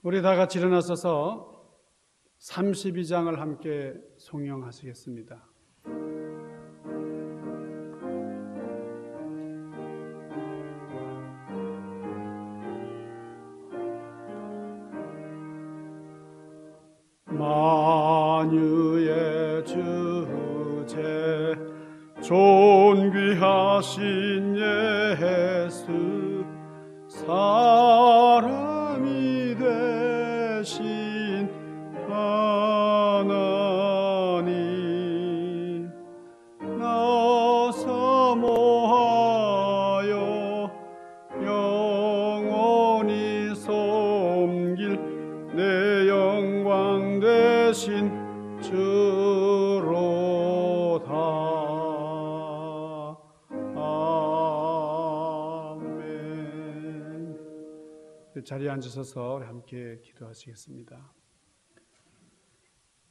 우리 다 같이 일어나서서 32장을 함께 송영하시겠습니다. 만유의 주제 존귀하신 예수 사람이 되신 하나님 나 사모하여 영원히 섬길 내 영광 되신 주로다. 아멘. 자리에 앉으셔서 우리 함께 기도하시겠습니다.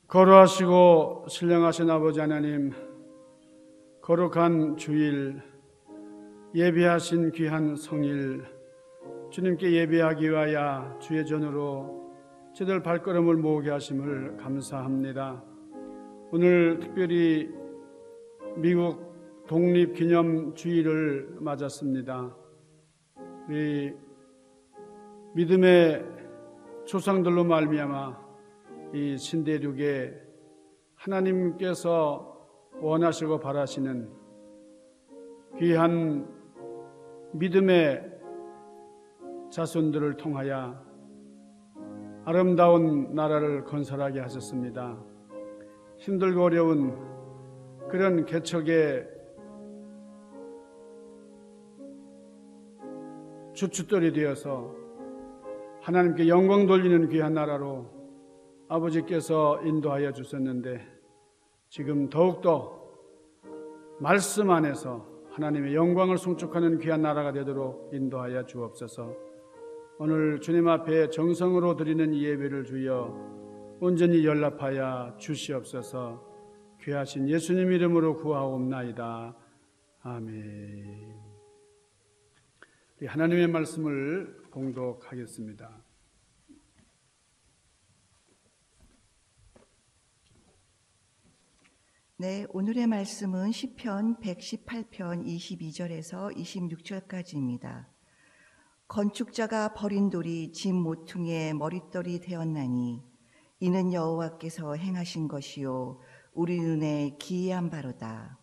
거룩하시고 신령하신 아버지 하나님, 거룩한 주일, 예배하신 귀한 성일, 주님께 예배하기 위하여 주의 전으로 저들 발걸음을 모으게 하심을 감사합니다. 오늘 특별히 미국 독립기념주의를 맞았습니다. 우리 믿음의 조상들로 말미암아 이 신대륙에 하나님께서 원하시고 바라시는 귀한 믿음의 자손들을 통하여 아름다운 나라를 건설하게 하셨습니다. 힘들고 어려운 그런 개척의 주춧돌이 되어서 하나님께 영광 돌리는 귀한 나라로 아버지께서 인도하여 주셨는데, 지금 더욱더 말씀 안에서 하나님의 영광을 송축하는 귀한 나라가 되도록 인도하여 주옵소서. 오늘 주님 앞에 정성으로 드리는 이 예배를 주여 온전히 연락하여 주시옵소서. 귀하신 예수님 이름으로 구하옵나이다. 아멘. 우리 하나님의 말씀을 봉독하겠습니다. 네, 오늘의 말씀은 시편 118편 22절에서 26절까지입니다. 건축자가 버린 돌이 집 모퉁이의 머릿돌이 되었나니 이는 여호와께서 행하신 것이요 우리 눈에 기이한 바로다.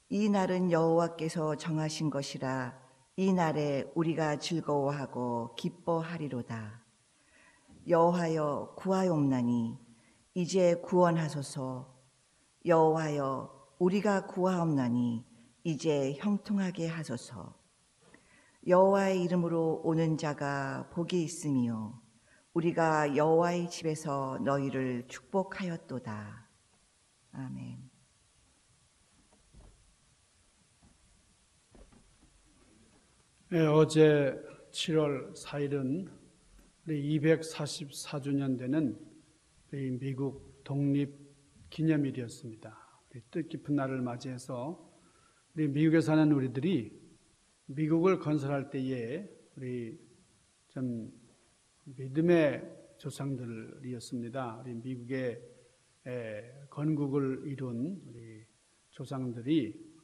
이 날은 여호와께서 정하신 것이라 이 날에 우리가 즐거워하고 기뻐하리로다. 여호와여 구하옵나니 이제 구원하소서. 여호와여 우리가 구하옵나니 이제 형통하게 하소서. 여호와의 이름으로 오는 자가 복이 있으며 우리가 여호와의 집에서 너희를 축복하였도다. 아멘. 네, 어제 7월 4일은 우리 244주년 되는 우리 미국 독립 기념일이었습니다. 우리 뜻깊은 날을 맞이해서 우리 미국에 사는 우리들이 미국을 건설할 때에 우리 좀 믿음의 조상들이었습니다. 우리 미국의 건국을 이룬 우리 조상들이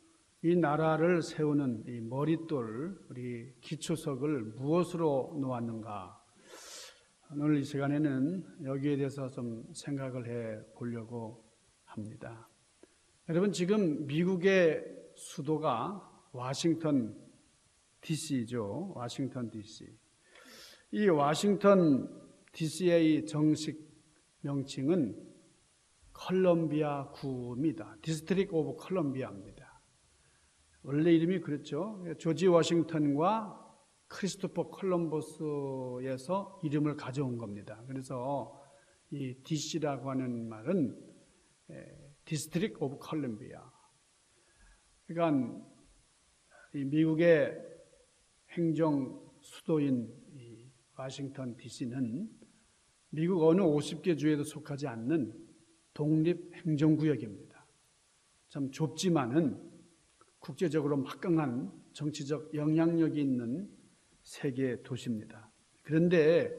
이 나라를 세우는 이 머릿돌, 우리 기초석을 무엇으로 놓았는가? 오늘 이 시간에는 여기에 대해서 좀 생각을 해 보려고 합니다. 여러분, 지금 미국의 수도가 워싱턴 DC죠. 워싱턴 DC. 이 워싱턴 DC의 정식 명칭은 컬럼비아 구입니다. 디스트릭 오브 컬럼비아입니다. 원래 이름이 그렇죠. 조지 워싱턴과 크리스토퍼 콜럼버스에서 이름을 가져온 겁니다. 그래서 이 DC라고 하는 말은 디스트릭 오브 컬럼비아. 그러니까 이 미국의 행정 수도인 이 워싱턴 DC는 미국 어느 50개 주에도 속하지 않는 독립 행정구역입니다. 참 좁지만은 국제적으로 막강한 정치적 영향력이 있는 세계 도시입니다. 그런데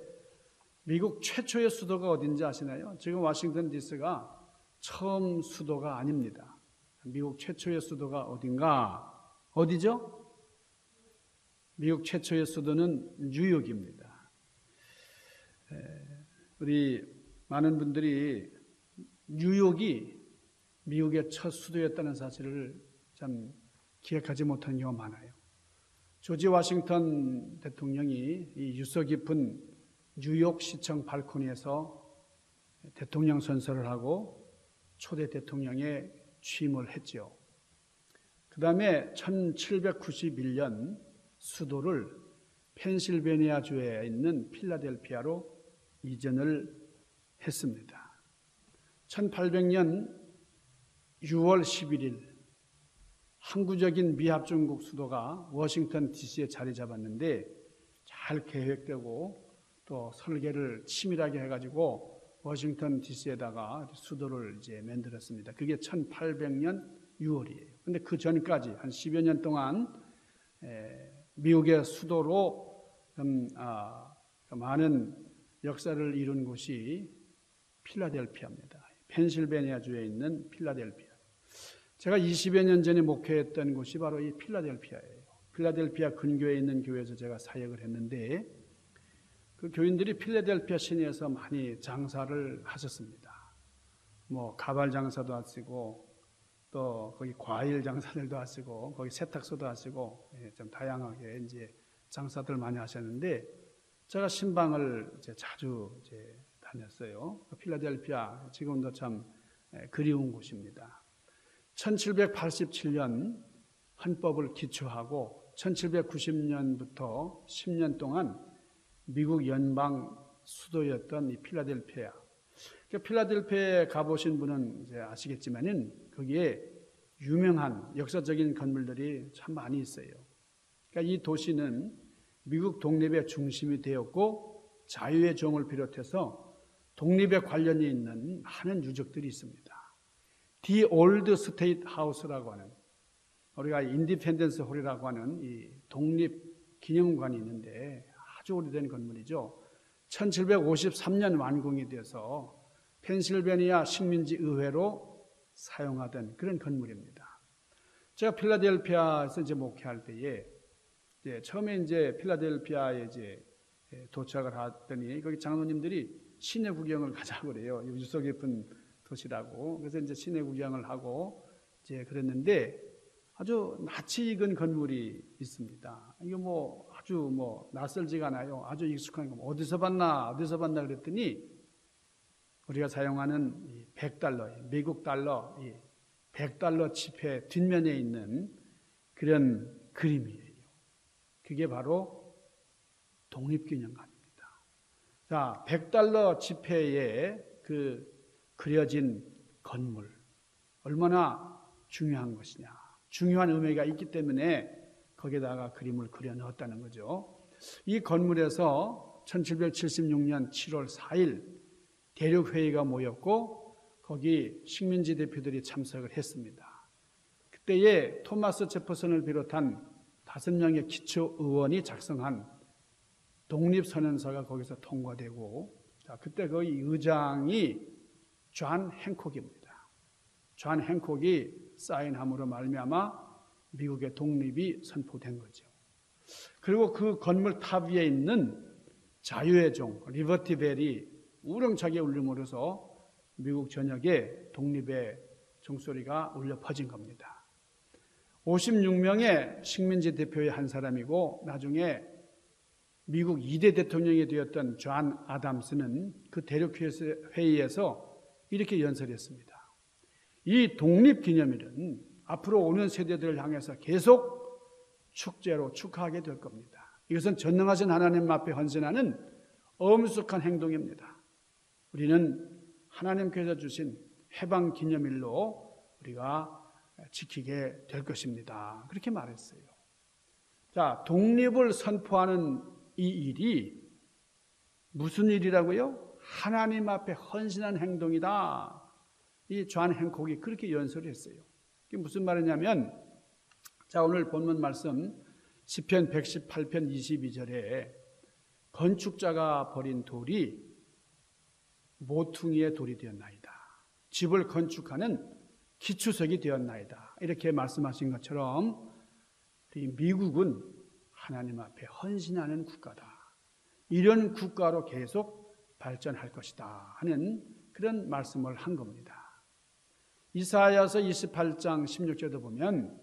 미국 최초의 수도가 어딘지 아시나요? 지금 워싱턴 DC가 처음 수도가 아닙니다. 미국 최초의 수도가 어딘가? 어디죠? 미국 최초의 수도는 뉴욕입니다. 우리 많은 분들이 뉴욕이 미국의 첫 수도였다는 사실을 참 기억하지 못하는 경우가 많아요. 조지 워싱턴 대통령이 이 유서 깊은 뉴욕 시청 발코니에서 대통령 선서를 하고 초대 대통령에 취임을 했죠. 그 다음에 1791년 수도를 펜실베니아주에 있는 필라델피아로 이전을 했습니다. 1800년 6월 11일 항구적인 미합중국 수도가 워싱턴 DC에 자리 잡았는데 잘 계획되고 또 설계를 치밀하게 해가지고 워싱턴 DC에다가 수도를 이제 만들었습니다. 그게 1800년 6월이에요. 근데 그 전까지 한 10여 년 동안 미국의 수도로 많은 역사를 이룬 곳이 필라델피아입니다. 펜실베니아주에 있는 필라델피아. 제가 20여 년 전에 목회했던 곳이 바로 이 필라델피아예요. 필라델피아 근교에 있는 교회에서 제가 사역을 했는데 그 교인들이 필라델피아 시내에서 많이 장사를 하셨습니다. 뭐 가발 장사도 하시고 또 거기 과일 장사들도 하시고 거기 세탁소도 하시고 좀 다양하게 이제 장사들 많이 하셨는데 제가 신방을 이제 자주 이제 다녔어요. 필라델피아 지금도 참 그리운 곳입니다. 1787년 헌법을 기초하고 1790년부터 10년 동안 미국 연방 수도였던 이 필라델피아. 필라델피아에 가보신 분은 이제 아시겠지만은 거기에 유명한 역사적인 건물들이 참 많이 있어요. 그러니까 이 도시는 미국 독립의 중심이 되었고 자유의 종을 비롯해서 독립에 관련이 있는 많은 유적들이 있습니다. The Old State House라고 하는 우리가 인디펜던스 홀이라고 하는 이 독립 기념관이 있는데 아주 오래된 건물이죠. 1753년 완공이 돼서 펜실베니아 식민지 의회로 사용하던 그런 건물입니다. 제가 필라델피아에서 이제 목회할 때에 처음에 이제 필라델피아에 이제 도착을 하더니 거기 장로님들이 시내 구경을 가자고 그래요. 유서 깊은 도시라고. 그래서 이제 시내 구경을 하고 이제 그랬는데 아주 낯이 익은 건물이 있습니다. 이게 뭐 아주 뭐 낯설지가 않아요. 아주 익숙한 거. 어디서 봤나 그랬더니 우리가 사용하는 이 $100, 미국 달러, 이 $100 지폐 뒷면에 있는 그런 그림이에요. 그게 바로 독립기념관입니다. 자, $100 지폐에 그 그려진 건물 얼마나 중요한 것이냐. 중요한 의미가 있기 때문에 거기에다가 그림을 그려 넣었다는 거죠. 이 건물에서 1776년 7월 4일 대륙회의가 모였고 거기 식민지 대표들이 참석을 했습니다. 그때에 토마스 제퍼슨을 비롯한 5명의 기초의원이 작성한 독립선언서가 거기서 통과되고 그때 거기 의장이 존 행콕입니다. 존 행콕이 사인함으로 말미암아 미국의 독립이 선포된 거죠. 그리고 그 건물 탑 위에 있는 자유의 종 리버티 벨이 우렁차게 울림으로써 미국 전역에 독립의 종소리가 울려 퍼진 겁니다. 56명의 식민지 대표의 한 사람이고 나중에 미국 2대 대통령이 되었던 존 아담스는 그 대륙회의에서 이렇게 연설했습니다. 이 독립기념일은 앞으로 오는 세대들을 향해서 계속 축제로 축하하게 될 겁니다. 이것은 전능하신 하나님 앞에 헌신하는 엄숙한 행동입니다. 우리는 하나님께서 주신 해방기념일로 우리가 지키게 될 것입니다. 그렇게 말했어요. 자, 독립을 선포하는 이 일이 무슨 일이라고요? 하나님 앞에 헌신한 행동이다. 이 존 행콕이 그렇게 연설을 했어요. 이게 무슨 말이냐면, 자, 오늘 본문 말씀 시편 118편 22절에 건축자가 버린 돌이 모퉁이의 돌이 되었나이다. 집을 건축하는 기초석이 되었나이다. 이렇게 말씀하신 것처럼 이 미국은 하나님 앞에 헌신하는 국가다. 이런 국가로 계속 발전할 것이다 하는 그런 말씀을 한 겁니다. 이사야서 28장 16절도 보면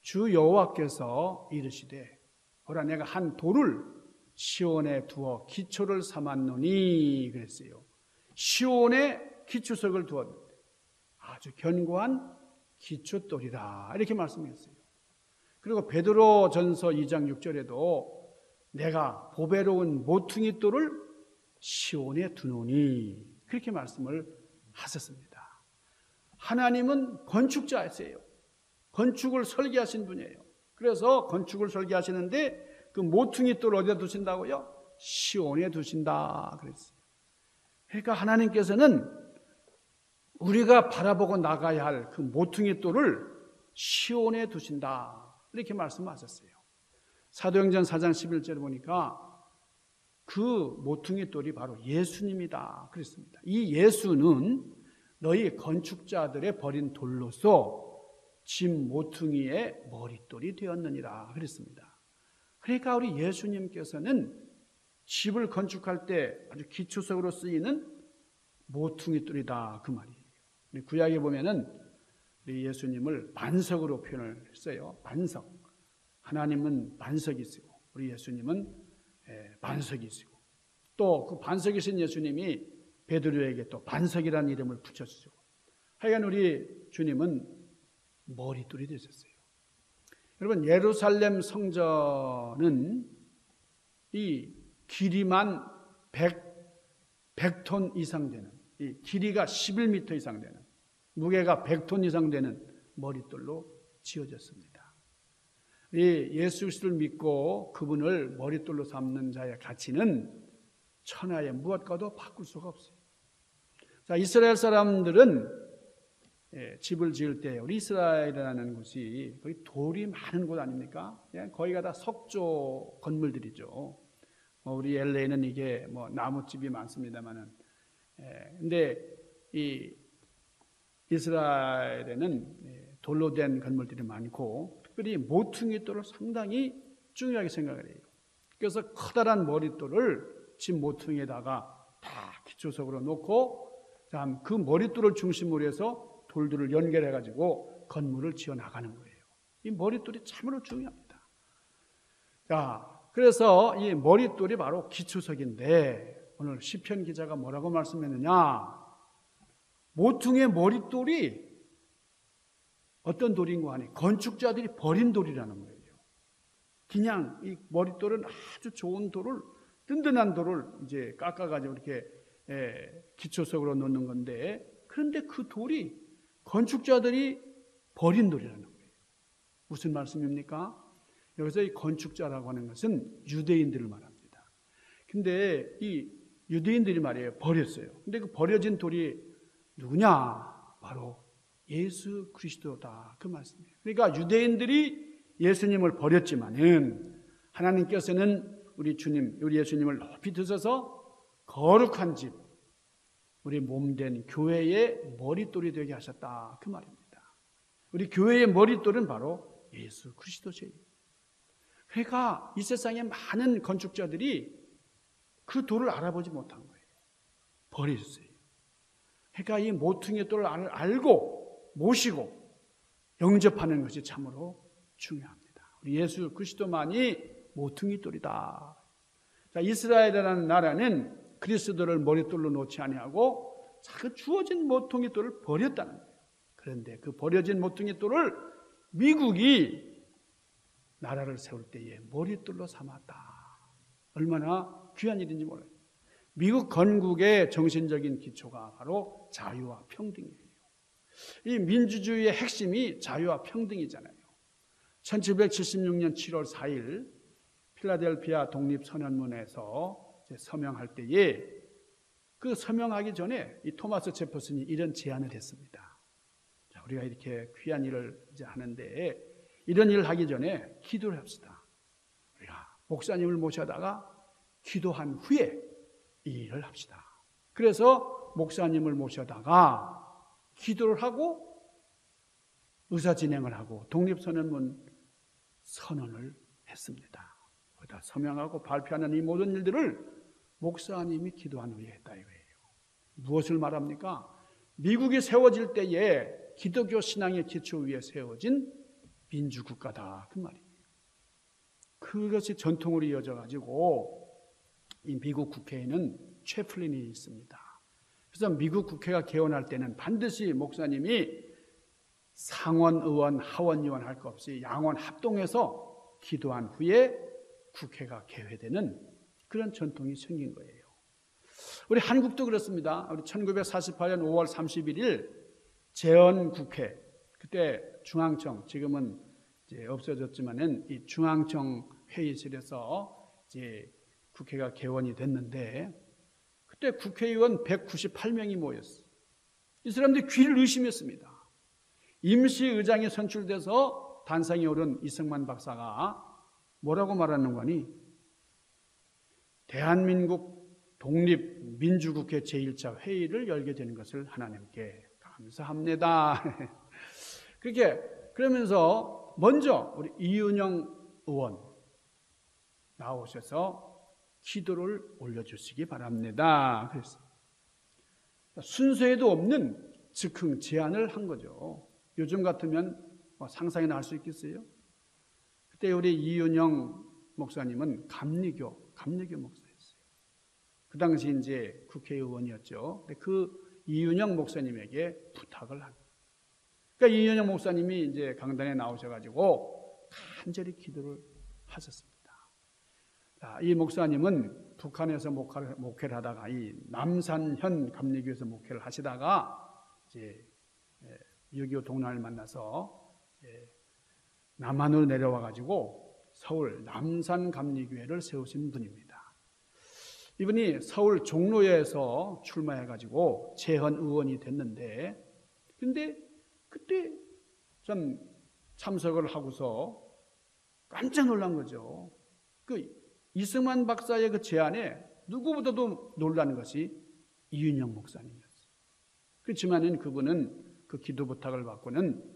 주 여호와께서 이르시되 보라 내가 한 돌을 시온에 두어 기초를 삼았노니 그랬어요. 시온에 기초석을 두었는데 아주 견고한 기초돌이라 이렇게 말씀했어요. 그리고 베드로 전서 2장 6절에도 내가 보배로운 모퉁이 돌을 시온에 두노니 그렇게 말씀을 하셨습니다. 하나님은 건축자이세요. 건축을 설계하신 분이에요. 그래서 건축을 설계하시는데 그 모퉁이 돌을 어디다 두신다고요? 시온에 두신다 그랬어요. 그러니까 하나님께서는 우리가 바라보고 나가야 할 그 모퉁이 돌을 시온에 두신다 이렇게 말씀하셨어요. 사도행전 4장 11절에 보니까 그 모퉁이 돌이 바로 예수님이다 그랬습니다. 이 예수는 너희 건축자들의 버린 돌로서 집 모퉁이의 머릿돌이 되었느니라 그랬습니다. 그러니까 우리 예수님께서는 집을 건축할 때 아주 기초석으로 쓰이는 모퉁이 돌이다 그 말이에요. 구약에 보면은 우리 예수님을 반석으로 표현을 했어요. 반석. 하나님은 반석이시고 우리 예수님은 반석이시고 또 그 반석이신 예수님이 베드로에게 또 반석이라는 이름을 붙여주시고 하여간 우리 주님은 머릿돌이 되셨어요. 여러분 예루살렘 성전은 이 길이만 100톤 이상 되는 이 길이가 11m 이상 되는 무게가 100톤 이상 되는 머릿돌로 지어졌습니다. 이 예수 그리스도를 믿고 그분을 머릿돌로 삼는 자의 가치는 천하의 무엇과도 바꿀 수가 없어요. 자, 이스라엘 사람들은 집을 지을 때 우리 이스라엘이라는 곳이 거기 돌이 많은 곳 아닙니까? 거기가 다 석조 건물들이죠. 우리 LA는 이게 나무집이 많습니다만은, 근데 이 이스라엘에는 돌로 된 건물들이 많고 특별히 모퉁이 돌을 상당히 중요하게 생각을 해요. 그래서 커다란 머릿돌을 집 모퉁이에다가 다 기초석으로 놓고 그 머릿돌을 중심으로 해서 돌들을 연결해 가지고 건물을 지어 나가는 거예요. 이 머릿돌이 참으로 중요합니다. 자, 그래서 이 머릿돌이 바로 기초석인데 오늘 시편 기자가 뭐라고 말씀했느냐? 모퉁이의 머릿돌이 어떤 돌인가 하니 건축자들이 버린 돌이라는 거예요. 그냥 이 머릿돌은 아주 좋은 돌을 든든한 돌을 이제 깎아가지고 이렇게 기초석으로 놓는 건데 그런데 그 돌이 건축자들이 버린 돌이라는 거예요. 무슨 말씀입니까? 여기서 이 건축자라고 하는 것은 유대인들을 말합니다. 근데 이 유대인들이 말이에요. 버렸어요. 근데 그 버려진 돌이 누구냐? 바로 예수 그리스도다. 그 말씀이에요. 그러니까 유대인들이 예수님을 버렸지만은 하나님께서는 우리 주님, 우리 예수님을 높이 드셔서 거룩한 집, 우리 몸된 교회의 머릿돌이 되게 하셨다. 그 말입니다. 우리 교회의 머릿돌은 바로 예수 그리스도세요. 그러니까 이 세상에 많은 건축자들이 그 돌을 알아보지 못한 거예요. 버렸어요. 그러니까 이 모퉁이 돌을 알고 모시고 영접하는 것이 참으로 중요합니다. 우리 예수 그리스도만이 모퉁이 돌이다. 자, 이스라엘이라는 나라는 그리스도를 머릿돌로 놓지 아니하고 그 주어진 모퉁이 돌을 버렸다는 거예요. 그런데 그 버려진 모퉁이 돌을 미국이 나라를 세울 때에 머릿돌로 삼았다. 얼마나 귀한 일인지 몰라요. 미국 건국의 정신적인 기초가 바로 자유와 평등이에요. 이 민주주의의 핵심이 자유와 평등이잖아요. 1776년 7월 4일 필라델피아 독립선언문에서 서명할 때에 그 서명하기 전에 이 토마스 제퍼슨이 이런 제안을 했습니다. 자, 우리가 이렇게 귀한 일을 이제 하는데 이런 일을 하기 전에 기도를 합시다. 우리가 목사님을 모셔다가 기도한 후에 이 일을 합시다. 그래서 목사님을 모셔다가 기도를 하고 의사 진행을 하고 독립선언문 선언을 했습니다. 거기다 서명하고 발표하는 이 모든 일들을 목사님이 기도한 후에 했다 이거예요. 무엇을 말합니까? 미국이 세워질 때에 기독교 신앙의 기초 위에 세워진 민주국가다 그 말이에요. 그것이 전통으로 이어져 가지고 이 미국 국회에는 채플린이 있습니다. 그래서 미국 국회가 개원할 때는 반드시 목사님이 상원 의원, 하원 의원 할 것 없이 양원 합동해서 기도한 후에 국회가 개회되는 그런 전통이 생긴 거예요. 우리 한국도 그렇습니다. 우리 1948년 5월 31일 재헌국회, 그때 중앙청, 지금은 이제 없어졌지만은 이 중앙청 회의실에서 이제 국회가 개원이 됐는데 그때 국회의원 198명이 모였어요. 이 사람들이 귀를 의심했습니다. 임시의장이 선출돼서 단상에 오른 이승만 박사가 뭐라고 말하는 거니? 대한민국 독립민주국회 제1차 회의를 열게 되는 것을 하나님께 감사합니다. 그러면서 먼저 우리 이은영 의원 나오셔서 기도를 올려주시기 바랍니다. 그랬어요. 순서에도 없는 즉흥 제안을 한 거죠. 요즘 같으면 상상이나 할 수 있겠어요? 그때 우리 이은영 목사님은 감리교 목사였어요. 그 당시 이제 국회의원이었죠. 근데 그 이은영 목사님에게 부탁을 한 거예요. 그러니까 이은영 목사님이 이제 강단에 나오셔가지고 간절히 기도를 하셨습니다. 이 목사님은 북한에서 목회를 하다가 이 남산현 감리교에서 목회를 하시다가 이제 6.25 동란을 만나서 남한으로 내려와 가지고 서울 남산 감리교회를 세우신 분입니다. 이분이 서울 종로에서 출마해 가지고 재헌 의원이 됐는데 근데 그때 좀 참석을 하고서 깜짝 놀란 거죠. 그 이승만 박사의 그 제안에 누구보다도 놀라는 것이 이은영 목사님이었어요. 그렇지만은 그분은 그 기도 부탁을 받고는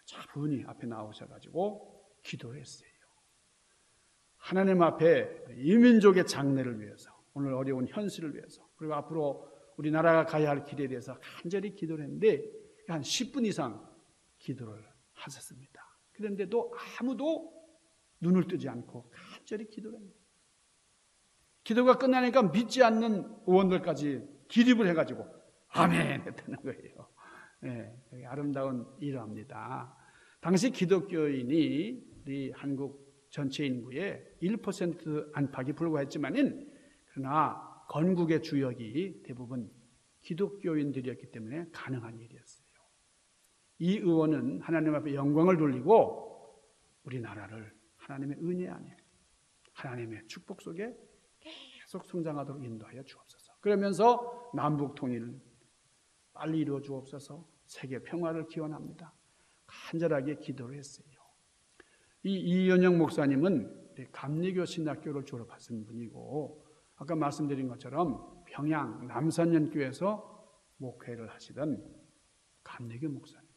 차분히 앞에 나오셔가지고 기도를 했어요. 하나님 앞에 이 민족의 장래를 위해서, 오늘 어려운 현실을 위해서, 그리고 앞으로 우리나라가 가야 할 길에 대해서 간절히 기도를 했는데 한 10분 이상 기도를 하셨습니다. 그런데도 아무도 눈을 뜨지 않고 간절히 기도를 합니다. 기도가 끝나니까 믿지 않는 의원들까지 기립을 해가지고 아멘 했다는 거예요. 네, 아름다운 일화입니다. 당시 기독교인이 우리 한국 전체 인구의 1% 안팎이 불과했지만은 그러나 건국의 주역이 대부분 기독교인들이었기 때문에 가능한 일이었어요. 이 의원은 하나님 앞에 영광을 돌리고 우리나라를 하나님의 은혜 안에 하나님의 축복 속에 계속 성장하도록 인도하여 주옵소서. 그러면서 남북 통일을 빨리 이루어 주옵소서. 세계 평화를 기원합니다. 간절하게 기도를 했어요. 이 이은영 목사님은 감리교 신학교를 졸업하신 분이고 아까 말씀드린 것처럼 평양 남산연교에서 목회를 하시던 감리교 목사님.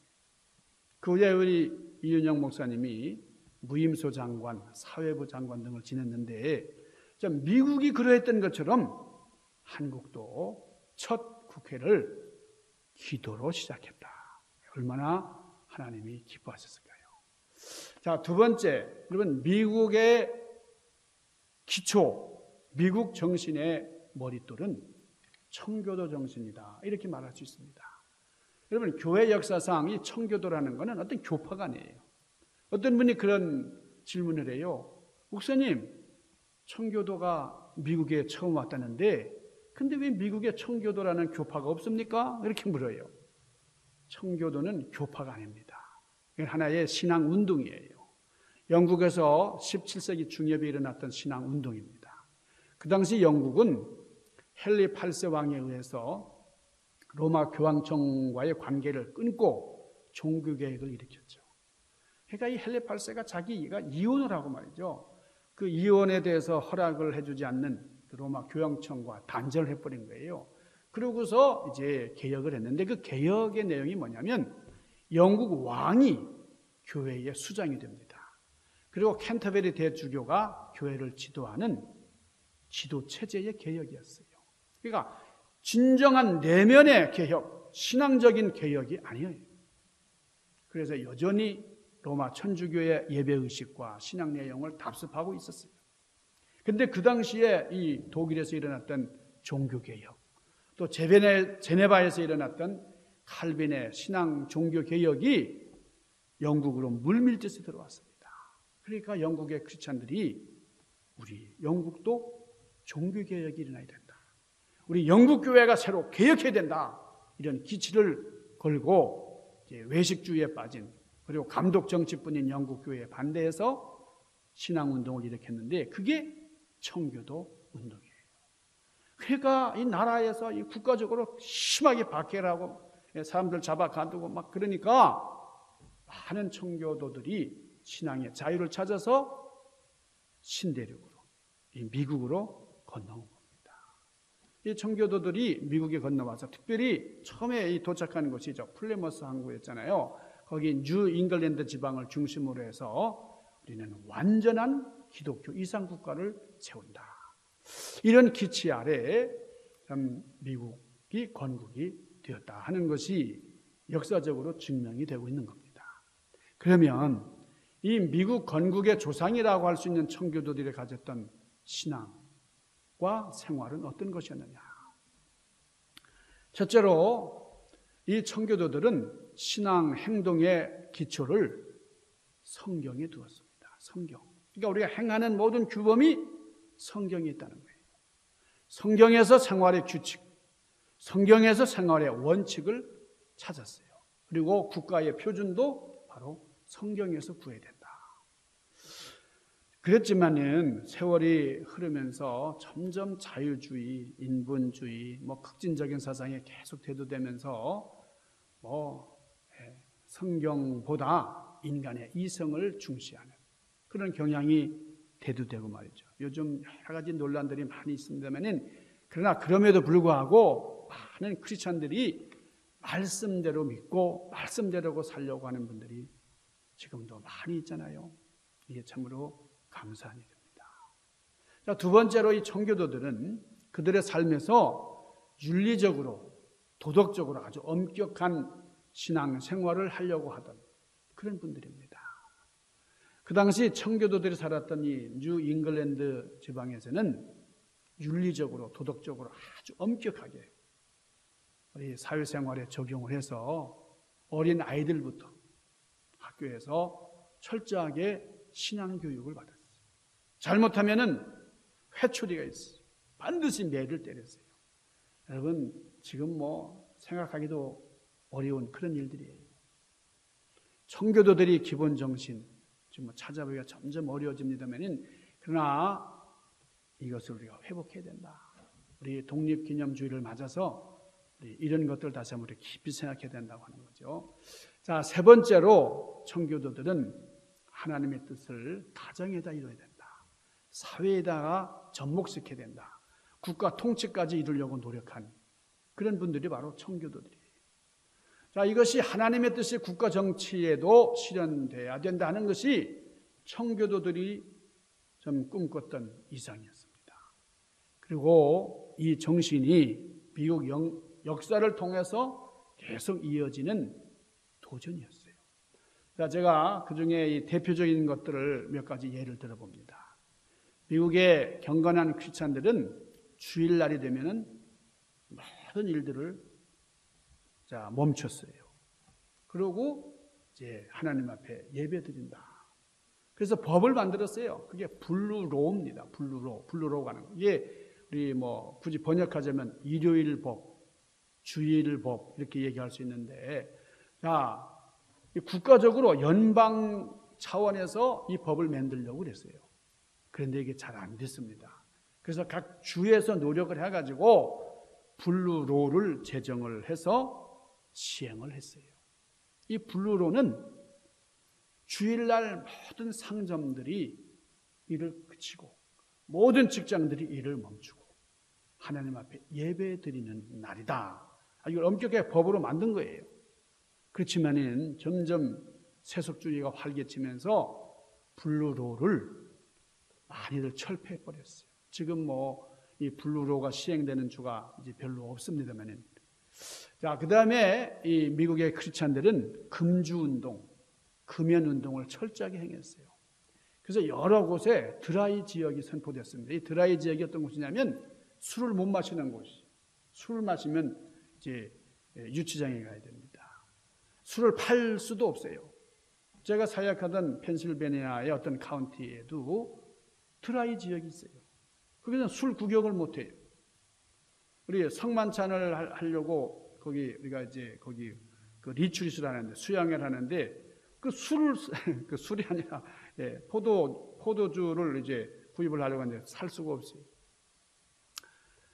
그 후에 우리 이은영 목사님이 무임소 장관, 사회부 장관 등을 지냈는데 미국이 그러했던 것처럼 한국도 첫 국회를 기도로 시작했다. 얼마나 하나님이 기뻐하셨을까요? 자, 두 번째, 여러분 미국의 기초, 미국 정신의 머릿돌은 청교도 정신이다. 이렇게 말할 수 있습니다. 여러분 교회 역사상 이 청교도라는 것은 어떤 교파가 아니에요. 어떤 분이 그런 질문을 해요. 목사님, 청교도가 미국에 처음 왔다는데 근데 왜 미국에 청교도라는 교파가 없습니까? 이렇게 물어요. 청교도는 교파가 아닙니다. 하나의 신앙 운동이에요. 영국에서 17세기 중엽에 일어났던 신앙 운동입니다. 그 당시 영국은 헨리 8세 왕에 의해서 로마 교황청과의 관계를 끊고 종교개혁을 일으켰죠. 그러니까 이 헨리 8세가 자기가 이혼을 하고 말이죠. 그 이혼에 대해서 허락을 해주지 않는 로마 교황청과 단절을 해버린 거예요. 그러고서 이제 개혁을 했는데 그 개혁의 내용이 뭐냐면 영국 왕이 교회의 수장이 됩니다. 그리고 캔터베리 대주교가 교회를 지도하는 지도 체제의 개혁이었어요. 그러니까 진정한 내면의 개혁, 신앙적인 개혁이 아니에요. 그래서 여전히 로마 천주교의 예배의식과 신앙 내용을 답습하고 있었어요. 근데 그 당시에 이 독일에서 일어났던 종교개혁, 또 제네바에서 일어났던 칼빈의 신앙 종교개혁이 영국으로 물밀듯이 들어왔습니다. 그러니까 영국의 크리스찬들이 우리 영국도 종교개혁이 일어나야 된다. 우리 영국교회가 새로 개혁해야 된다. 이런 기치를 걸고 이제 외식주의에 빠진 그리고 감독정치뿐인 영국교회에 반대해서 신앙운동을 일으켰는데 그게 청교도 운동이에요. 그러니까 이 나라에서 이 국가적으로 심하게 박해를 하고 사람들 잡아 가두고 막 그러니까 많은 청교도들이 신앙의 자유를 찾아서 신대륙으로, 이 미국으로 건너온 겁니다. 이 청교도들이 미국에 건너와서 특별히 처음에 이 도착하는 곳이죠. 플레머스 항구였잖아요. 거기 뉴 잉글랜드 지방을 중심으로 해서 우리는 완전한 기독교 이상 국가를 세운다. 이런 기치 아래 미국이 건국이 되었다 하는 것이 역사적으로 증명이 되고 있는 겁니다. 그러면 이 미국 건국의 조상이라고 할 수 있는 청교도들이 가졌던 신앙과 생활은 어떤 것이었느냐? 첫째로 이 청교도들은 신앙 행동의 기초를 성경에 두었습니다. 성경. 그러니까 우리가 행하는 모든 규범이 성경에 있다는 거예요. 성경에서 생활의 규칙, 성경에서 생활의 원칙을 찾았어요. 그리고 국가의 표준도 바로 성경에서 구해야 된다. 그랬지만은 세월이 흐르면서 점점 자유주의, 인본주의, 극진적인 사상이 계속 대두되면서 성경보다 인간의 이성을 중시하는 그런 경향이 대두되고 말이죠. 요즘 여러 가지 논란들이 많이 있습니다만은 그러나 그럼에도 불구하고 많은 크리스찬들이 말씀대로 믿고 말씀대로 살려고 하는 분들이 지금도 많이 있잖아요. 이게 참으로 감사한 일입니다. 자, 두 번째로 이 청교도들은 그들의 삶에서 윤리적으로 도덕적으로 아주 엄격한 신앙 생활을 하려고 하던 그런 분들입니다. 그 당시 청교도들이 살았던 이 뉴 잉글랜드 지방에서는 윤리적으로 도덕적으로 아주 엄격하게 우리 사회생활에 적용을 해서 어린 아이들부터 학교에서 철저하게 신앙교육을 받았어요. 잘못하면은 회초리가 있어요. 반드시 매를 때렸어요. 여러분 지금 생각하기도 어려운 그런 일들이에요. 청교도들이 기본 정신 지금 찾아보기가 점점 어려워집니다만은 그러나 이것을 우리가 회복해야 된다. 우리 독립기념주의를 맞아서 우리 이런 것들 다시 한번 깊이 생각해야 된다고 하는 거죠. 자, 세 번째로 청교도들은 하나님의 뜻을 가정에다 이뤄야 된다. 사회에다가 접목시켜야 된다. 국가 통치까지 이루려고 노력한 그런 분들이 바로 청교도들이에요. 자, 이것이 하나님의 뜻이 국가 정치에도 실현돼야 된다는 것이 청교도들이 좀 꿈꿨던 이상이었습니다. 그리고 이 정신이 미국 역사를 통해서 계속 이어지는 도전이었어요. 자, 제가 그중에 이 대표적인 것들을 몇 가지 예를 들어봅니다. 미국의 경건한 크리스찬들은 주일날이 되면은 모든 일들을 멈췄어요. 그러고 이제 하나님 앞에 예배드린다. 그래서 법을 만들었어요. 그게 블루로입니다. 블루로가 하는 거. 이게 우리 굳이 번역하자면 일요일 법, 주일 법 이렇게 얘기할 수 있는데, 자, 국가적으로 연방 차원에서 이 법을 만들려고 그랬어요. 그런데 이게 잘 안 됐습니다. 그래서 각 주에서 노력을 해가지고 블루로를 제정을 해서 시행을 했어요. 이 블루로는 주일날 모든 상점들이 일을 그치고 모든 직장들이 일을 멈추고 하나님 앞에 예배드리는 날이다. 이걸 엄격하게 법으로 만든 거예요. 그렇지만은 점점 세속주의가 활개치면서 블루로를 많이들 철폐해 버렸어요. 지금 이 블루로가 시행되는 주가 이제 별로 없습니다만은. 자, 그 다음에 이 미국의 크리스찬들은 금주 운동, 금연 운동을 철저하게 행했어요. 그래서 여러 곳에 드라이 지역이 선포됐습니다. 이 드라이 지역이 어떤 곳이냐면 술을 못 마시는 곳이. 술을 마시면 이제 유치장에 가야 됩니다. 술을 팔 수도 없어요. 제가 사역하던 펜실베니아의 어떤 카운티에도 드라이 지역이 있어요. 거기는 술 구경을 못 해요. 우리 성만찬을 하려고 우리가 이제 거기 그 리트릿을 하는데 수양회를 하는데 그 술이 아니라 포도주를 이제 구입을 하려고 하는데 살 수가 없어요.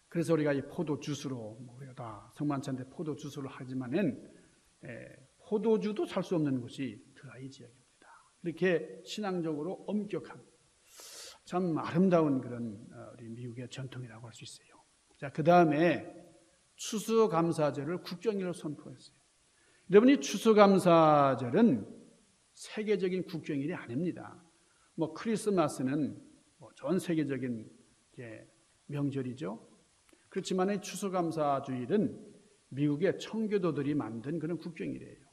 그래서 우리가 이 포도 주스로 우리가 다 성만찬 때 포도 주스를 하지만은 포도주도 살 수 없는 곳이 드라이 지역입니다. 이렇게 신앙적으로 엄격한 참 아름다운 그런 우리 미국의 전통이라고 할 수 있어요. 자, 그 다음에 추수감사절을 국경일로 선포했어요. 여러분, 이 추수감사절은 세계적인 국경일이 아닙니다. 크리스마스는 전 세계적인 명절이죠. 그렇지만 이 추수감사주일은 미국의 청교도들이 만든 그런 국경일이에요.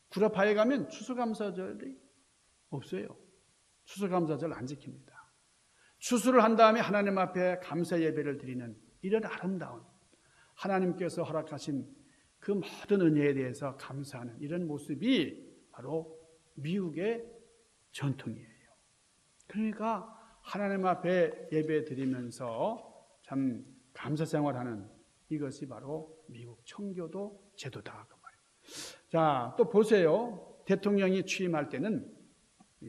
구라파에 가면 추수감사절이 없어요. 추수감사절 안 지킵니다. 추수를 한 다음에 하나님 앞에 감사 예배를 드리는 이런 아름다운 하나님께서 허락하신 그 모든 은혜에 대해서 감사하는 이런 모습이 바로 미국의 전통이에요. 그러니까 하나님 앞에 예배 드리면서 참 감사 생활하는 이것이 바로 미국 청교도 제도다. 그 말이에요. 자, 또 보세요. 대통령이 취임할 때는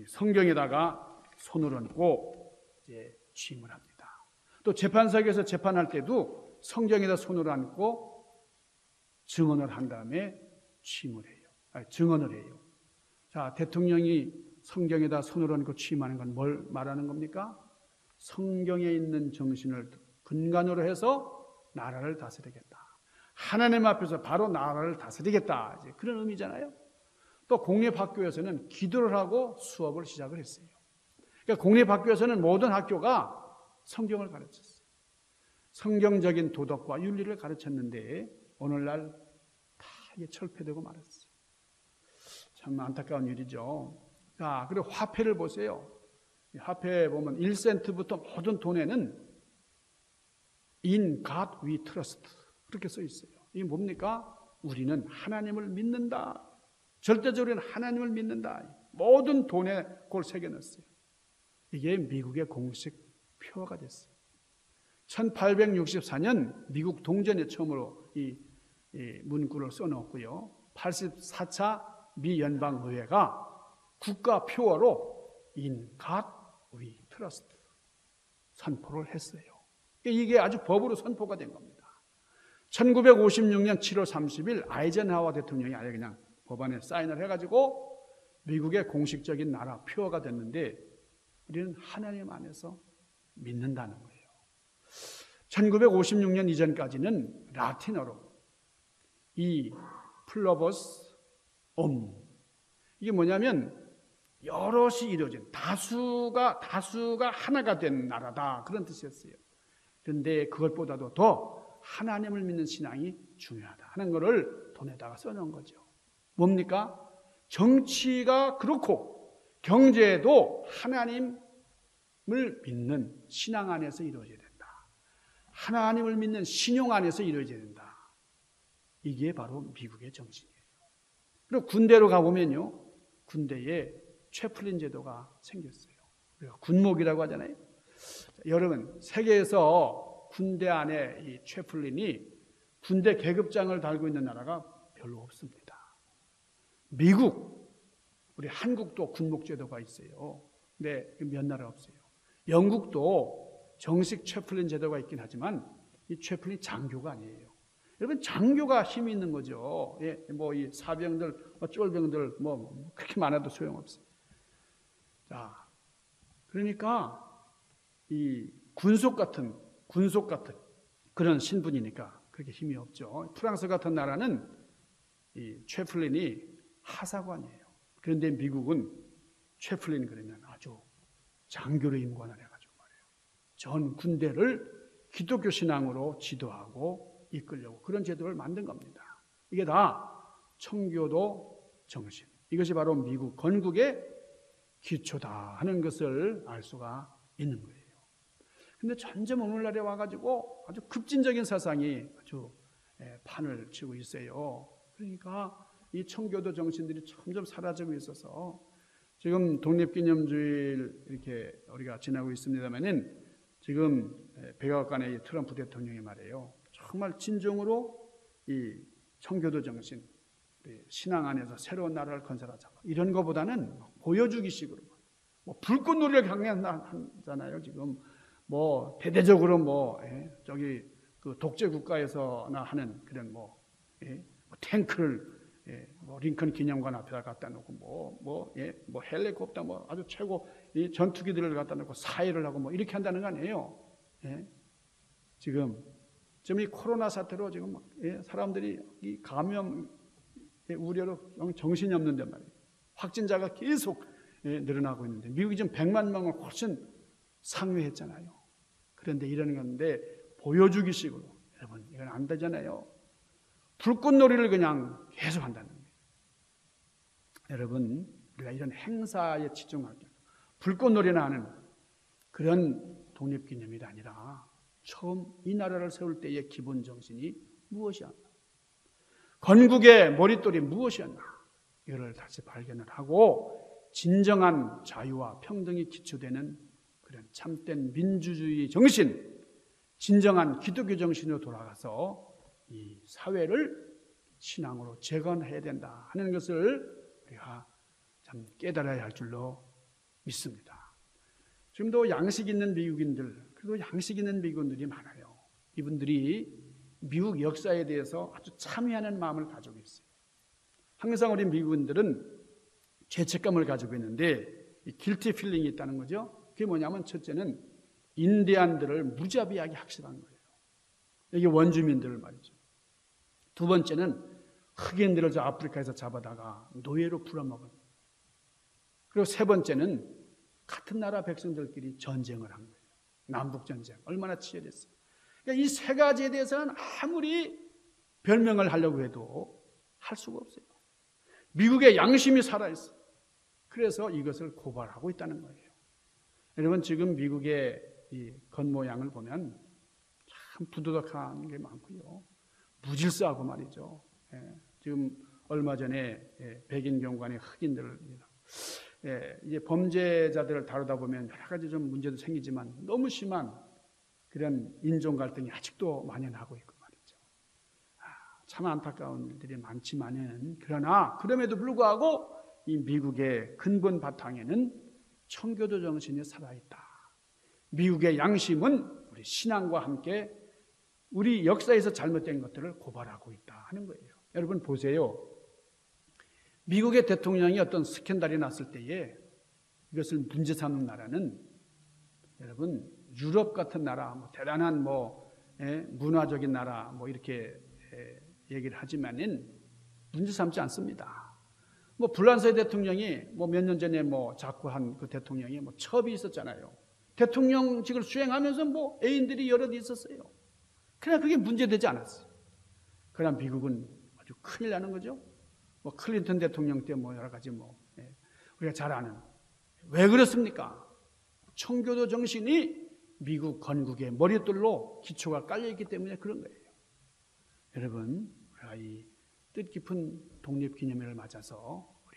성경에다가 손을 얹고 이제 취임을 합니다. 또 재판석에서 재판할 때도 성경에다 손을 얹고 증언을 한 다음에 취임을 해요. 증언을 해요. 자, 대통령이 성경에다 손을 얹고 취임하는 건 뭘 말하는 겁니까? 성경에 있는 정신을 근간으로 해서 나라를 다스리겠다. 하나님 앞에서 바로 나라를 다스리겠다. 이제 그런 의미잖아요. 또 공립학교에서는 기도를 하고 수업을 시작을 했어요. 그러니까 공립학교에서는 모든 학교가 성경을 가르쳤어요. 성경적인 도덕과 윤리를 가르쳤는데 오늘날 다 이게 철폐되고 말았어요. 참 안타까운 일이죠. 자, 그리고 화폐를 보세요. 화폐에 보면 1센트부터 모든 돈에는 In God we trust 그렇게 써 있어요. 이게 뭡니까? 우리는 하나님을 믿는다. 절대적으로 하나님을 믿는다. 모든 돈에 그걸 새겨놨어요. 이게 미국의 공식 표어가 됐어요. 1864년 미국 동전에 처음으로 이 문구를 써놓았고요. 84차 미 연방의회가 국가 표어로 In God we trust 선포를 했어요. 이게 아주 법으로 선포가 된 겁니다. 1956년 7월 30일 아이젠하워 대통령이 아예 그냥 법안에 사인을 해가지고 미국의 공식적인 나라 표어가 됐는데 우리는 하나님 안에서 믿는다는 거예요. 1956년 이전까지는 라틴어로 이 플러버스 이게 뭐냐면 여럿이 이루어진 다수가 하나가 된 나라다 그런 뜻이었어요. 그런데 그것보다도 더 하나님을 믿는 신앙이 중요하다 하는 것을 돈에다가 써놓은 거죠. 뭡니까? 정치가 그렇고 경제도 하나님을 믿는 신앙 안에서 이루어져야 된다. 하나님을 믿는 신용 안에서 이루어져야 된다. 이게 바로 미국의 정신이에요. 그리고 군대로 가보면요. 군대에 채플린 제도가 생겼어요. 우리가 군목이라고 하잖아요. 여러분, 세계에서 군대 안에 이 채플린이 군대 계급장을 달고 있는 나라가 별로 없습니다. 미국, 우리 한국도 군목제도가 있어요. 근데 몇 나라 없어요. 영국도 정식 채플린 제도가 있긴 하지만 이 채플린 장교가 아니에요. 여러분, 장교가 힘이 있는 거죠. 예, 이 사병들, 쫄병들 그렇게 많아도 소용없어요. 자, 그러니까 이 군속 같은 그런 신분이니까 그렇게 힘이 없죠. 프랑스 같은 나라는 이 채플린이 하사관이에요. 그런데 미국은 채플린 그러면 아주 장교로 임관을 해가지고 말이에요. 전 군대를 기독교 신앙으로 지도하고 이끌려고 그런 제도를 만든 겁니다. 이게 다 청교도 정신. 이것이 바로 미국 건국의 기초다 하는 것을 알 수가 있는 거예요. 근데 점점 오늘날에 와가지고 아주 급진적인 사상이 아주 판을 치고 있어요. 그러니까 이 청교도 정신들이 점점 사라지고 있어서 지금 독립기념주일 이렇게 우리가 지나고 있습니다만은 지금 백악관의 트럼프 대통령이 말이에요. 정말 진정으로 이 청교도 정신, 신앙 안에서 새로운 나라를 건설하자. 이런 것보다는 보여주기식으로 뭐 불꽃놀이를 강행하잖아요. 지금 뭐 대대적으로 뭐 저기 그 독재 국가에서나 하는 그런 뭐 탱크를 뭐 링컨 기념관 앞에다 갖다 놓고 뭐 헬리콥터 뭐 아주 최고 이 전투기들을 갖다 놓고 사회를 하고 뭐 이렇게 한다는 거 아니에요. 지금 이 코로나 사태로 지금 사람들이 이 감염 우려로 정신이 없는데 말이에요. 확진자가 계속 늘어나고 있는데 미국이 지금 100만 명을 훨씬 상회했잖아요. 그런데 이러는 건데 보여주기식으로 여러분 이건 안 되잖아요. 불꽃놀이를 그냥 계속 한다는 거예요. 여러분 우리가 이런 행사에 집중할 때 불꽃놀이나 하는 그런 독립기념일이 아니라 처음 이 나라를 세울 때의 기본 정신이 무엇이었나? 건국의 머릿돌이 무엇이었나? 이를 다시 발견을 하고 진정한 자유와 평등이 기초되는 그런 참된 민주주의 정신, 진정한 기독교 정신으로 돌아가서 이 사회를 신앙으로 재건해야 된다 하는 것을 우리가 참 깨달아야 할 줄로 믿습니다. 지금도 양식 있는 미국인들, 그리고 양식 있는 미국인들이 많아요. 이분들이 미국 역사에 대해서 아주 참여하는 마음을 가지고 있어요. 항상 우리 미국인들은 죄책감을 가지고 있는데 이 길티 필링이 있다는 거죠. 그게 뭐냐면 첫째는 인디안들을 무자비하게 학살한 거예요. 이게 원주민들을 말이죠. 두 번째는 흑인들을 저 아프리카에서 잡아다가 노예로 풀어먹은. 그리고 세 번째는 같은 나라 백성들끼리 전쟁을 한 거예요. 남북전쟁. 얼마나 치열했어요. 그러니까 이 세 가지에 대해서는 아무리 별명을 하려고 해도 할 수가 없어요. 미국의 양심이 살아있어요. 그래서 이것을 고발하고 있다는 거예요. 여러분 지금 미국의 이 겉모양을 보면 참 부도덕한 게 많고요. 무질서하고 말이죠. 지금 얼마 전에 백인 경관이 흑인들을 이제 범죄자들을 다루다 보면 여러 가지 좀 문제도 생기지만 너무 심한 그런 인종 갈등이 아직도 만연하고 있고 말이죠. 참 안타까운 일들이 많지만은 그러나 그럼에도 불구하고 이 미국의 근본 바탕에는 청교도 정신이 살아있다. 미국의 양심은 우리 신앙과 함께 우리 역사에서 잘못된 것들을 고발하고 있다 하는 거예요. 여러분 보세요. 미국의 대통령이 어떤 스캔들이 났을 때에 이것을 문제 삼는 나라는 여러분 유럽 같은 나라, 대단한 문화적인 나라 이렇게 얘기를 하지만은 문제 삼지 않습니다. 불란서의 대통령이 몇 년 전에 작고한 그 대통령이 첩이 있었잖아요. 대통령직을 수행하면서 애인들이 여럿 있었어요. 그러나 그게 문제되지 않았어요. 그러나 미국은 아주 큰일 나는 거죠. 클린턴 대통령 때 여러 가지 우리가 잘 아는. 왜 그렇습니까? 청교도 정신이 미국 건국의 머릿돌로 기초가 깔려있기 때문에 그런 거예요. 여러분, 우리가 이 뜻깊은 독립기념일을 맞아서 우리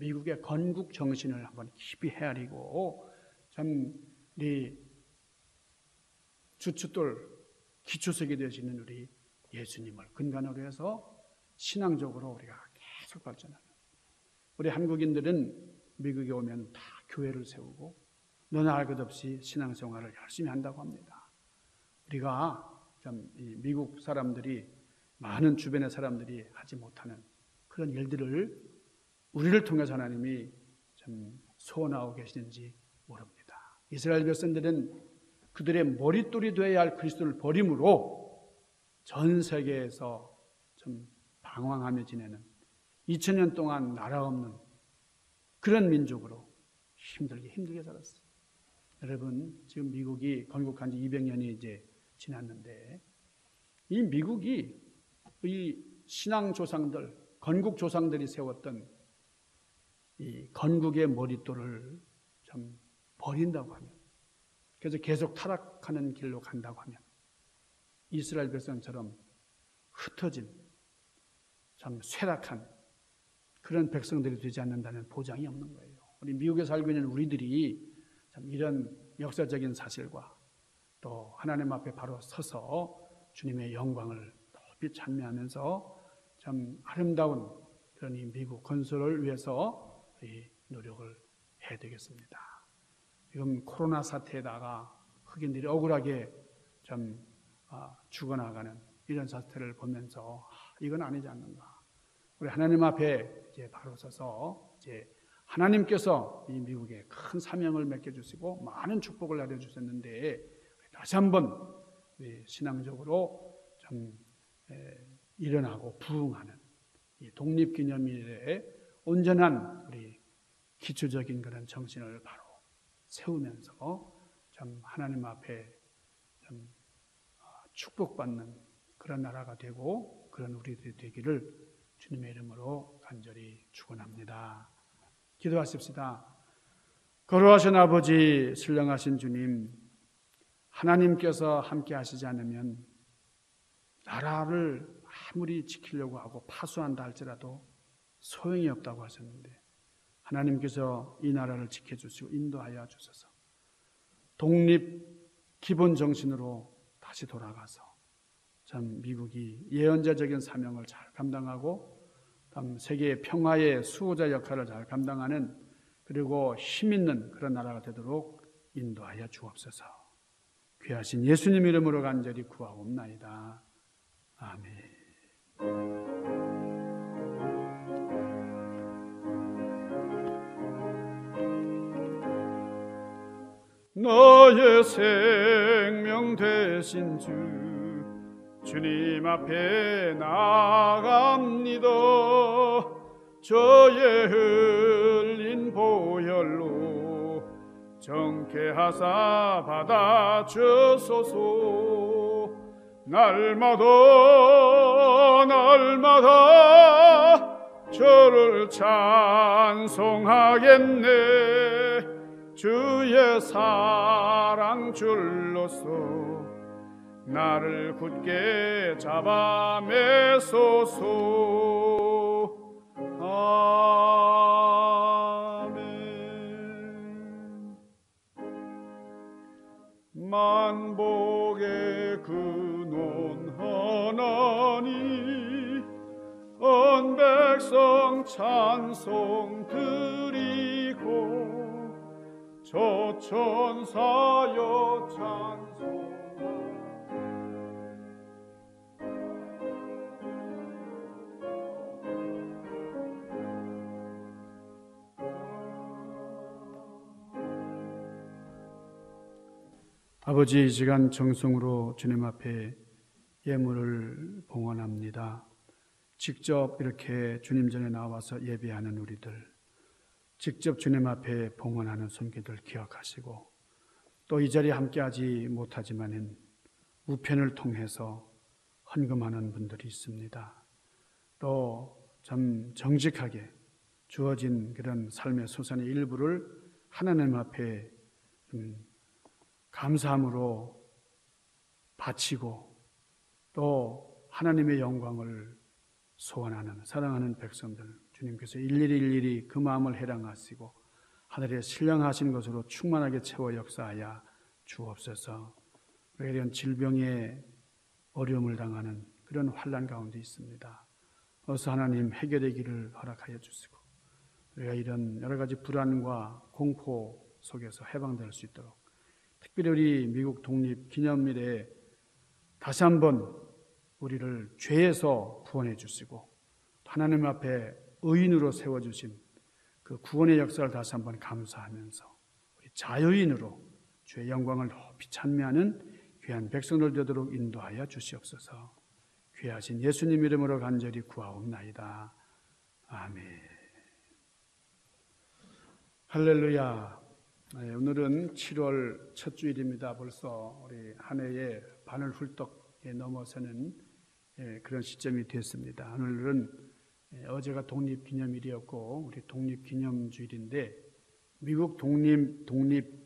미국의 건국 정신을 한번 깊이 헤아리고 참 우리 주춧돌 기초석이 되시는 우리 예수님을 근간으로 해서 신앙적으로 우리가 계속 발전하는. 우리 한국인들은 미국에 오면 다 교회를 세우고 너나 할 것 없이 신앙생활을 열심히 한다고 합니다. 우리가 참 이 미국 사람들이 많은 주변의 사람들이 하지 못하는 그런 일들을 우리를 통해서 하나님이 참 소원하고 계시는지 모릅니다. 이스라엘 백성들은 그들의 머릿돌이 되어야 할 그리스도를 버림으로 전 세계에서 좀 방황하며 지내는 2000년 동안 나라 없는 그런 민족으로 힘들게 살았어요. 여러분, 지금 미국이 건국한 지 200년이 이제 지났는데 이 미국이 이 신앙 조상들, 건국 조상들이 세웠던 이 건국의 머릿돌을 좀 버린다고 하면, 그래서 계속 타락하는 길로 간다고 하면 이스라엘 백성처럼 흩어진 참 쇠락한 그런 백성들이 되지 않는다는 보장이 없는 거예요. 우리 미국에 살고 있는 우리들이 참 이런 역사적인 사실과 또 하나님 앞에 바로 서서 주님의 영광을 높이 찬미하면서 참 아름다운 그런 이 미국 건설을 위해서 노력을 해야 되겠습니다. 지금 코로나 사태에다가 흑인들이 억울하게 좀 죽어나가는 이런 사태를 보면서 이건 아니지 않는가. 우리 하나님 앞에 이제 바로 서서 이제 하나님께서 이 미국에 큰 사명을 맡겨주시고 많은 축복을 내려주셨는데 다시 한번 신앙적으로 좀 일어나고 부응하는 이 독립기념일에 온전한 우리 기초적인 그런 정신을 바로 세우면서 참 하나님 앞에 좀 축복받는 그런 나라가 되고 그런 우리들이 되기를 주님의 이름으로 간절히 축원합니다. 기도하십시다. 거룩하신 아버지, 신령하신 주님, 하나님께서 함께 하시지 않으면 나라를 아무리 지키려고 하고 파수한다 할지라도 소용이 없다고 하셨는데 하나님께서 이 나라를 지켜주시고 인도하여 주셔서 독립 기본 정신으로 다시 돌아가서 참 미국이 예언자적인 사명을 잘 감당하고 세계의 평화의 수호자 역할을 잘 감당하는 그리고 힘 있는 그런 나라가 되도록 인도하여 주옵소서. 귀하신 예수님 이름으로 간절히 구하옵나이다. 아멘. 너의 생명 되신 주님 앞에 나아갑니다. 저의 흘린 보혈로 정케하사 받아주소서. 날마다 저를 찬송하겠네. 주의 사랑 줄로서 나를 굳게 잡아 매소서. 아멘. 만복의 근원 하나니 온 백성 찬송 드리고 저 천사여 찬송. 아버지, 이 시간 정성으로 주님 앞에 예물을 봉헌합니다. 직접 이렇게 주님 전에 나와서 예배하는 우리들, 직접 주님 앞에 봉헌하는 손길들 기억하시고 또 이 자리에 함께하지 못하지만은 우편을 통해서 헌금하는 분들이 있습니다. 또 참 정직하게 주어진 그런 삶의 소산의 일부를 하나님 앞에 감사함으로 바치고 또 하나님의 영광을 소원하는 사랑하는 백성들, 주님께서 일일이 그 마음을 해당하시고 하늘에 신령하신 것으로 충만하게 채워 역사하여 주옵소서. 우리가 이런 질병에 어려움을 당하는 그런 환난 가운데 있습니다. 어서 하나님 해결되기를 허락하여 주시고 우리가 이런 여러 가지 불안과 공포 속에서 해방될 수 있도록 특별히 우리 미국 독립 기념일에 다시 한번 우리를 죄에서 구원해 주시고 하나님 앞에 의인으로 세워주신 그 구원의 역사를 다시 한번 감사하면서 우리 자유인으로 주의 영광을 높이 찬미하는 귀한 백성들 되도록 인도하여 주시옵소서. 귀하신 예수님 이름으로 간절히 구하옵나이다. 아멘. 할렐루야. 오늘은 7월 첫 주일입니다. 벌써 우리 한 해의 반을 훌떡 넘어서는 그런 시점이 됐습니다. 오늘은 어제가 독립기념일이었고 우리 독립기념주일인데 미국 독립기념일이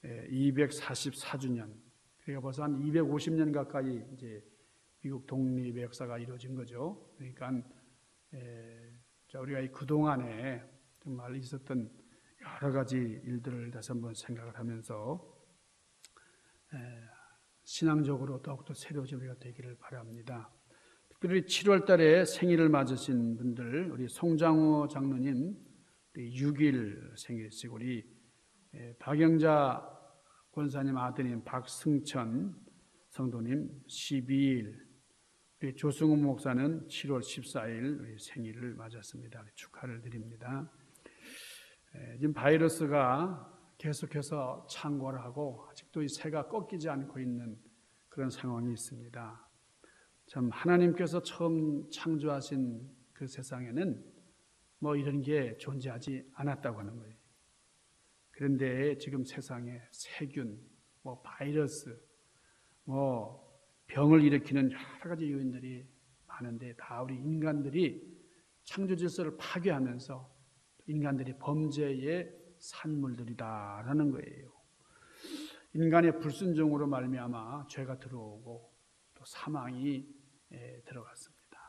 244주년. 그러니까 벌써 한 250년 가까이 이제 미국 독립의 역사가 이루어진 거죠. 그러니까 우리가 그 동안에 정말 있었던 여러 가지 일들을 다시 한번 생각을 하면서 신앙적으로 더욱더 새로워진 우리가 되기를 바랍니다. 특별히 7월 달에 생일을 맞으신 분들, 우리 송장호 장로님 6일 생일이시고, 우리 박영자 권사님 아드님 박승천 성도님 12일, 우리 조승우 목사는 7월 14일 우리 생일을 맞았습니다. 축하를 드립니다. 지금 바이러스가 계속해서 창궐을 하고 아직도 이 새가 꺾이지 않고 있는 그런 상황이 있습니다. 참 하나님께서 처음 창조하신 그 세상에는 뭐 이런 게 존재하지 않았다고 하는 거예요. 그런데 지금 세상에 세균, 뭐 바이러스, 뭐 병을 일으키는 여러 가지 요인들이 많은데 다 우리 인간들이 창조 질서를 파괴하면서 인간들이 범죄의 산물들이다라는 거예요. 인간의 불순종으로 말미암아 죄가 들어오고 또 사망이 들어갔습니다.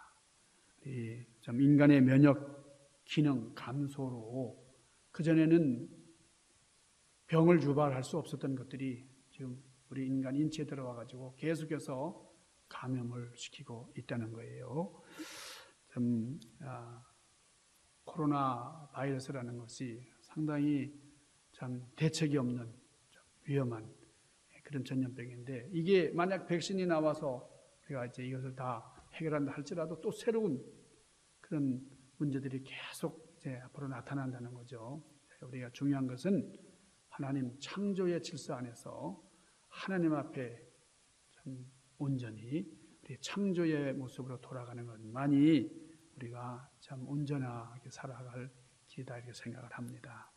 좀 인간의 면역 기능 감소로 그전에는 병을 유발할 수 없었던 것들이 지금 우리 인간 인체에 들어와 가지고 계속해서 감염을 시키고 있다는 거예요. 좀 코로나 바이러스라는 것이 상당히 참 대책이 없는 좀 위험한 그런 전염병인데, 이게 만약 백신이 나와서 우리가 이제 이것을 다 해결한다 할지라도 또 새로운 그런 문제들이 계속 이제 앞으로 나타난다는 거죠. 우리가 중요한 것은 하나님 창조의 질서 안에서 하나님 앞에 참 온전히 우리 창조의 모습으로 돌아가는 것만이 우리가 참 온전하게 살아갈 길이다 이렇게 생각을 합니다.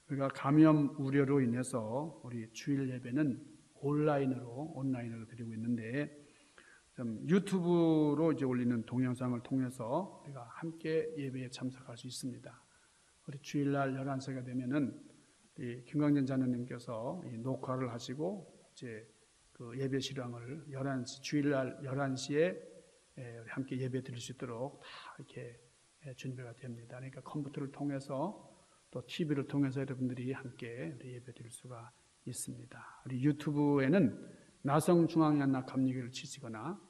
우리가 감염 우려로 인해서 우리 주일 예배는 온라인으로 드리고 있는데, 좀 유튜브로 이제 올리는 동영상을 통해서 우리가 함께 예배에 참석할 수 있습니다. 우리 주일날 11시가 되면은 이 김광진 자녀님께서 녹화를 하시고 이제 그 예배 실황을 주일날 11시에 함께 예배 드릴 수 있도록 다 이렇게 준비가 됩니다. 그러니까 컴퓨터를 통해서 또 TV를 통해서 여러분들이 함께 예배 드릴 수가 있습니다. 우리 유튜브에는 나성중앙연합 감리교를 치시거나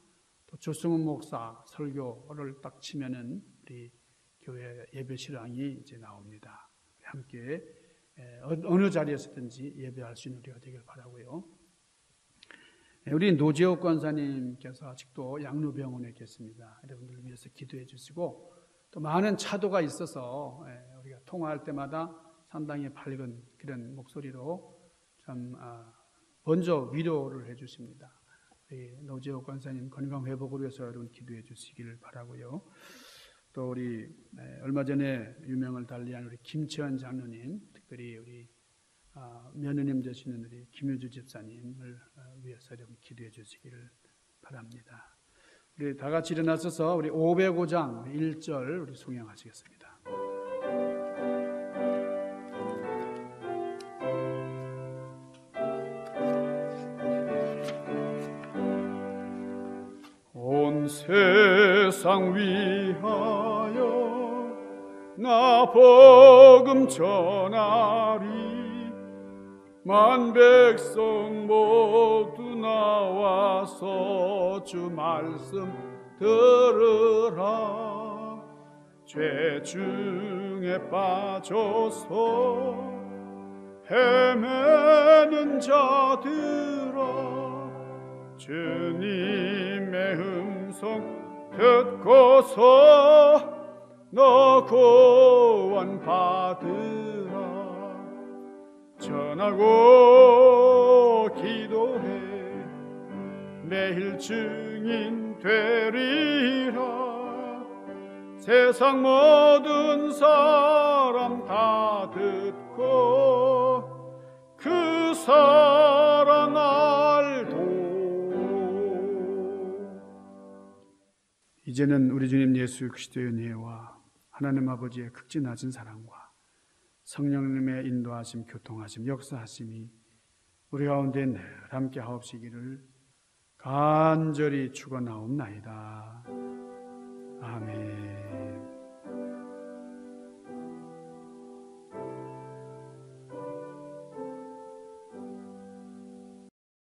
또 조승훈 목사 설교를 딱 치면은 우리 교회 예배 실황이 이제 나옵니다. 함께 어느 자리에서든지 예배할 수 있는 우리가 되길 바라고요. 우리 노재욱 권사님께서 아직도 양로병원에 계십니다. 여러분들을 위해서 기도해 주시고, 또 많은 차도가 있어서 우리가 통화할 때마다 상당히 밝은 그런 목소리로 참 먼저 위로를 해 주십니다. 우리 노재욱 권사님 건강 회복을 위해서 여러분 기도해 주시기를 바라고요. 또 우리 얼마 전에 유명을 달리한 우리 김채원 장로님, 특별히 우리 며느님 되시는 우리 김효주 집사님을 위해서 여러분 기도해 주시기를 바랍니다. 우리 다 같이 일어나서서 우리 505장 1절 우리 송영하시겠습니다. 온 세상 위하여 나 복음 전하리, 만 백성 모두 나와서 주 말씀 들으라. 죄 중에 빠져서 헤매는 자들아, 주님의 음성 듣고서 너 구원 받으라. 전하고 기도해 매일 증인 되리라. 세상 모든 사람 다 듣고 그 사랑 알도. 이제는 우리 주님 예수 그리스도의 은혜와 하나님 아버지의 극진하신 사랑과 성령님의 인도하심, 교통하심, 역사하심이 우리 가운데 늘 함께 하옵시기를 간절히 축원하옵나이다. 아멘.